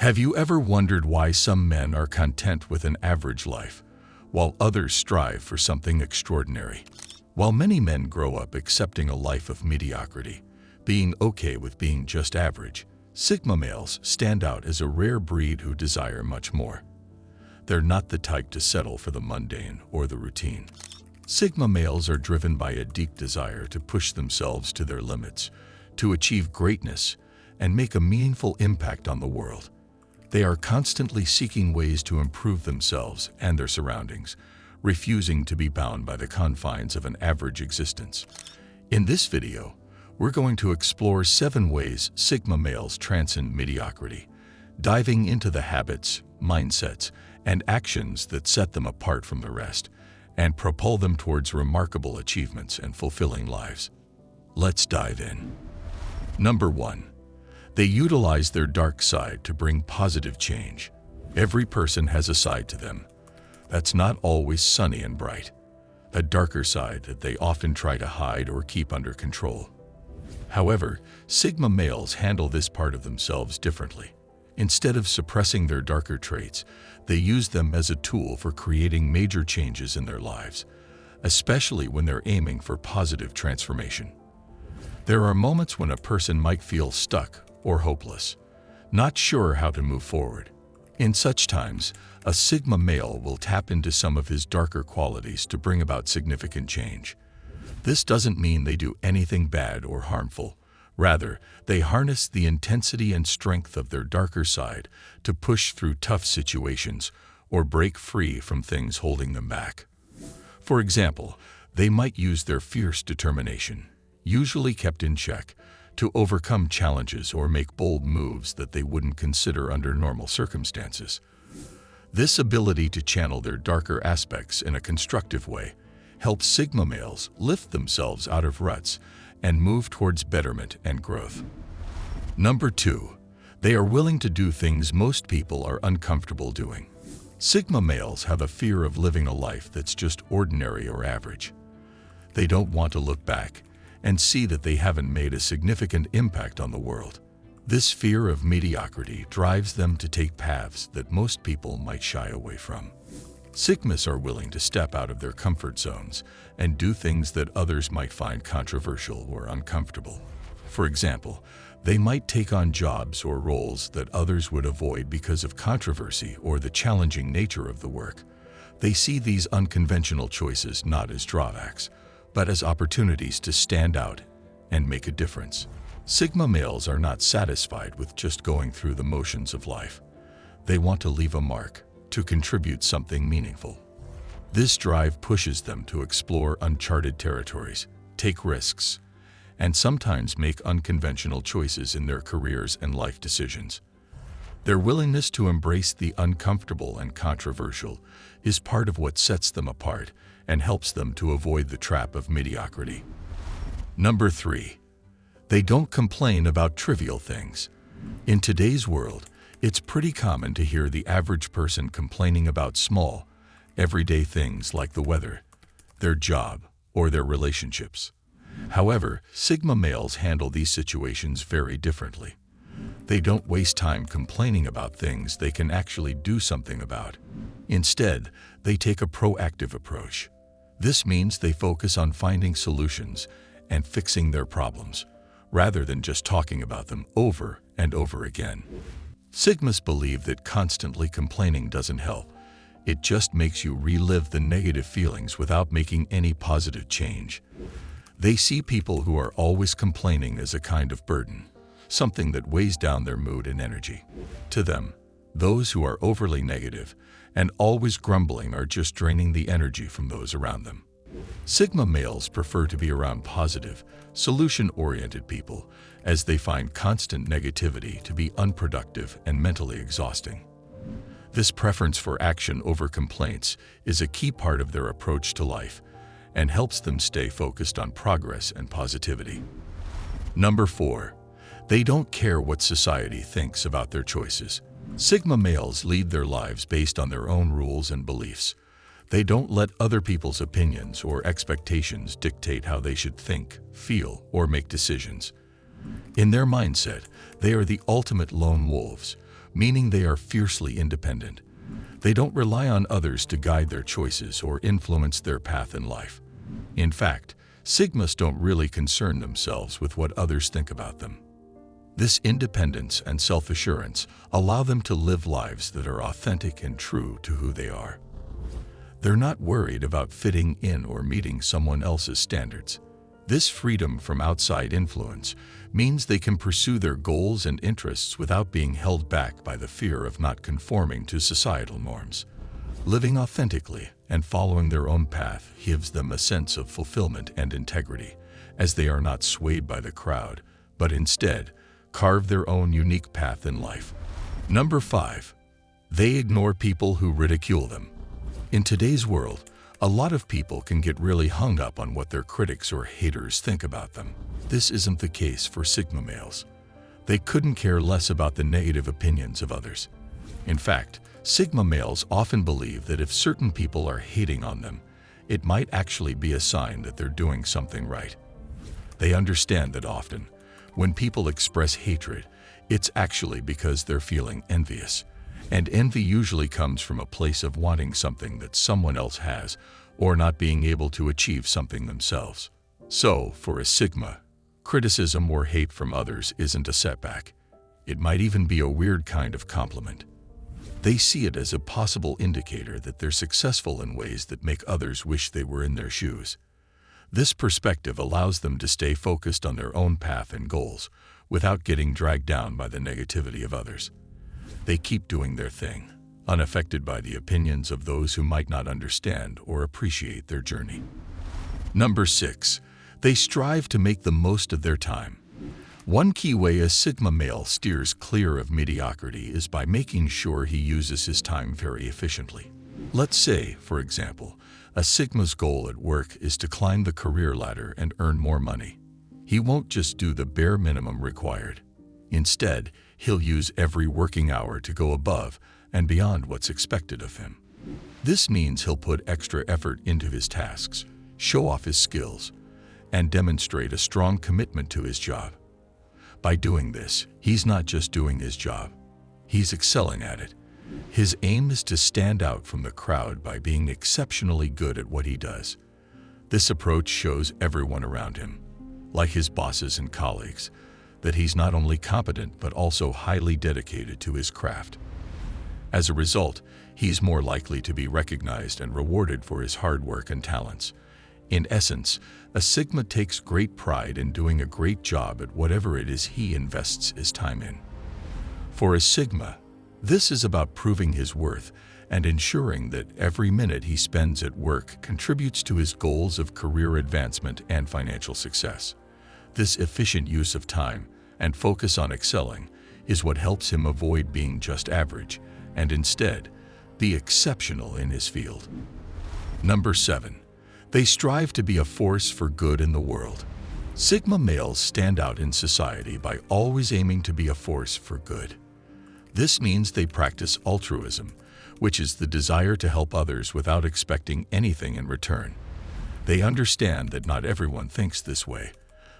Have you ever wondered why some men are content with an average life, while others strive for something extraordinary? While many men grow up accepting a life of mediocrity, being okay with being just average, Sigma males stand out as a rare breed who desire much more. They're not the type to settle for the mundane or the routine. Sigma males are driven by a deep desire to push themselves to their limits, to achieve greatness, and make a meaningful impact on the world. They are constantly seeking ways to improve themselves and their surroundings, refusing to be bound by the confines of an average existence. In this video, we're going to explore 7 ways Sigma males transcend mediocrity, diving into the habits, mindsets, and actions that set them apart from the rest and propel them towards remarkable achievements and fulfilling lives. Let's dive in. Number 1. They utilize their dark side to bring positive change. Every person has a side to them that's not always sunny and bright, a darker side that they often try to hide or keep under control. However, Sigma males handle this part of themselves differently. Instead of suppressing their darker traits, they use them as a tool for creating major changes in their lives, especially when they're aiming for positive transformation. There are moments when a person might feel stuck or hopeless, not sure how to move forward. In such times, a Sigma male will tap into some of his darker qualities to bring about significant change. This doesn't mean they do anything bad or harmful. Rather, they harness the intensity and strength of their darker side to push through tough situations or break free from things holding them back. For example, they might use their fierce determination, usually kept in check, to overcome challenges or make bold moves that they wouldn't consider under normal circumstances. This ability to channel their darker aspects in a constructive way helps Sigma males lift themselves out of ruts and move towards betterment and growth. Number 2. They are willing to do things most people are uncomfortable doing. Sigma males have a fear of living a life that's just ordinary or average. They don't want to look back and see that they haven't made a significant impact on the world. This fear of mediocrity drives them to take paths that most people might shy away from. Sigmas are willing to step out of their comfort zones and do things that others might find controversial or uncomfortable. For example, they might take on jobs or roles that others would avoid because of controversy or the challenging nature of the work. They see these unconventional choices not as drawbacks, but as opportunities to stand out and make a difference. Sigma males are not satisfied with just going through the motions of life. They want to leave a mark, to contribute something meaningful. This drive pushes them to explore uncharted territories, take risks, and sometimes make unconventional choices in their careers and life decisions. Their willingness to embrace the uncomfortable and controversial is part of what sets them apart and helps them to avoid the trap of mediocrity. Number 3. They don't complain about trivial things. In today's world, it's pretty common to hear the average person complaining about small, everyday things like the weather, their job, or their relationships. However, Sigma males handle these situations very differently. They don't waste time complaining about things they can actually do something about. Instead, they take a proactive approach. This means they focus on finding solutions and fixing their problems, rather than just talking about them over and over again. Sigmas believe that constantly complaining doesn't help. It just makes you relive the negative feelings without making any positive change. They see people who are always complaining as a kind of burden, something that weighs down their mood and energy. To them, those who are overly negative and always grumbling are just draining the energy from those around them. Sigma males prefer to be around positive, solution-oriented people, as they find constant negativity to be unproductive and mentally exhausting. This preference for action over complaints is a key part of their approach to life and helps them stay focused on progress and positivity. Number 4. They don't care what society thinks about their choices. Sigma males lead their lives based on their own rules and beliefs. They don't let other people's opinions or expectations dictate how they should think, feel, or make decisions. In their mindset, they are the ultimate lone wolves, meaning they are fiercely independent. They don't rely on others to guide their choices or influence their path in life. In fact, Sigmas don't really concern themselves with what others think about them. This independence and self-assurance allow them to live lives that are authentic and true to who they are. They're not worried about fitting in or meeting someone else's standards. This freedom from outside influence means they can pursue their goals and interests without being held back by the fear of not conforming to societal norms. Living authentically and following their own path gives them a sense of fulfillment and integrity, as they are not swayed by the crowd, but instead carve their own unique path in life. Number 5. They ignore people who ridicule them. In today's world, a lot of people can get really hung up on what their critics or haters think about them. This isn't the case for Sigma males. They couldn't care less about the negative opinions of others. In fact, Sigma males often believe that if certain people are hating on them, it might actually be a sign that they're doing something right. They understand that often, when people express hatred, it's actually because they're feeling envious. And envy usually comes from a place of wanting something that someone else has, or not being able to achieve something themselves. So, for a Sigma, criticism or hate from others isn't a setback. It might even be a weird kind of compliment. They see it as a possible indicator that they're successful in ways that make others wish they were in their shoes. This perspective allows them to stay focused on their own path and goals without getting dragged down by the negativity of others. They keep doing their thing, unaffected by the opinions of those who might not understand or appreciate their journey. Number 6. They strive to make the most of their time. One key way a Sigma male steers clear of mediocrity is by making sure he uses his time very efficiently. Let's say, for example, a Sigma's goal at work is to climb the career ladder and earn more money. He won't just do the bare minimum required. Instead, he'll use every working hour to go above and beyond what's expected of him. This means he'll put extra effort into his tasks, show off his skills, and demonstrate a strong commitment to his job. By doing this, he's not just doing his job, he's excelling at it. His aim is to stand out from the crowd by being exceptionally good at what he does. This approach shows everyone around him, like his bosses and colleagues, that he's not only competent but also highly dedicated to his craft. As a result, he's more likely to be recognized and rewarded for his hard work and talents. In essence, a Sigma takes great pride in doing a great job at whatever it is he invests his time in. For a Sigma, this is about proving his worth and ensuring that every minute he spends at work contributes to his goals of career advancement and financial success. This efficient use of time and focus on excelling is what helps him avoid being just average and instead be exceptional in his field. Number 7. They strive to be a force for good in the world. Sigma males stand out in society by always aiming to be a force for good. This means they practice altruism, which is the desire to help others without expecting anything in return. They understand that not everyone thinks this way,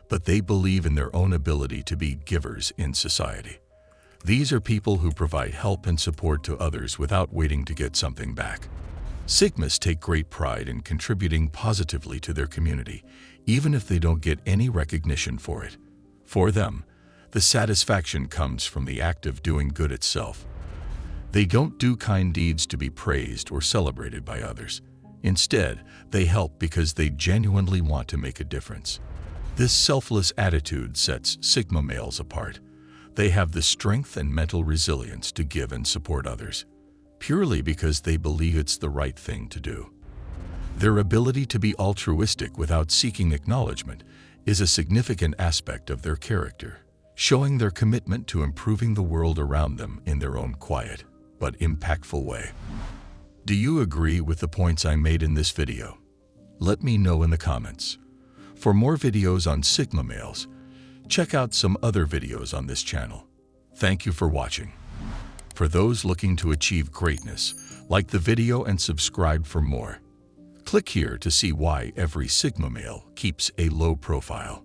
but they believe in their own ability to be givers in society. These are people who provide help and support to others without waiting to get something back. Sigmas take great pride in contributing positively to their community, even if they don't get any recognition for it. For them, the satisfaction comes from the act of doing good itself. They don't do kind deeds to be praised or celebrated by others. Instead, they help because they genuinely want to make a difference. This selfless attitude sets Sigma males apart. They have the strength and mental resilience to give and support others, purely because they believe it's the right thing to do. Their ability to be altruistic without seeking acknowledgement is a significant aspect of their character, showing their commitment to improving the world around them in their own quiet but impactful way. Do you agree with the points I made in this video? Let me know in the comments. For more videos on Sigma males, check out some other videos on this channel. Thank you for watching. For those looking to achieve greatness, like the video and subscribe for more. Click here to see why every Sigma male keeps a low profile.